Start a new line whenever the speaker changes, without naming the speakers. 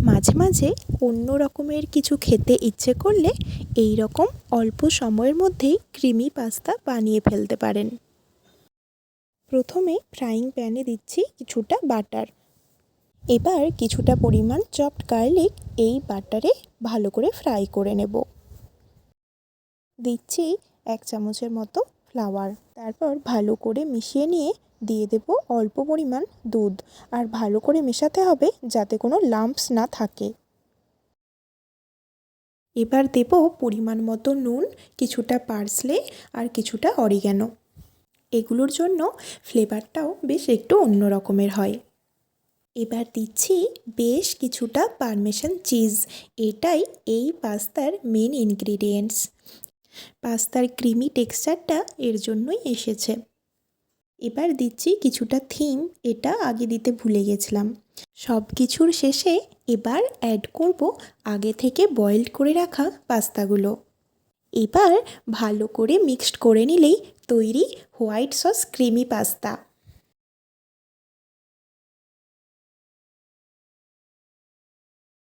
মাঝে মাঝে অন্য রকমের কিছু খেতে ইচ্ছে করলে এই রকম অল্প সময়ের মধ্যেই ক্রিমি পাস্তা বানিয়ে ফেলতে পারেন। প্রথমে ফ্রাইং প্যানে দিচ্ছি কিছুটা বাটার। এবার কিছুটা পরিমাণ চপড গার্লিক এই বাটারে ভালো করে ফ্রাই করে নেব। দিচ্ছি 1 চামচের মতো ফ্লাওয়ার। তারপর ভালো করে মিশিয়ে নিয়ে দিয়ে দেব অল্প পরিমাণ দুধ, আর ভালো করে মেশাতে হবে যাতে কোনো লাম্পস না থাকে। এবার দেব পরিমাণ মতো নুন, কিছুটা পার্সলে আর কিছুটা অরিগ্যানো। এগুলোর জন্য ফ্লেভারটাও বেশ একটু অন্য রকমের হয়। এবার দিচ্ছি বেশ কিছুটা পারমেসান চিজ। এটাই এই পাস্তার মেন ইনগ্রিডিয়েন্টস। পাস্তার ক্রিমি টেক্সচারটা এর জন্যই এসেছে। এবার দিচ্ছি কিছুটা থিম, এটা আগে দিতে ভুলে গেছিলাম। সব কিছুর শেষে এবার অ্যাড করব আগে থেকে বয়েলড করে রাখা পাস্তাগুলো। এবার ভালো করে মিক্সড করে নিলেই তৈরি হোয়াইট সস ক্রিমি পাস্তা।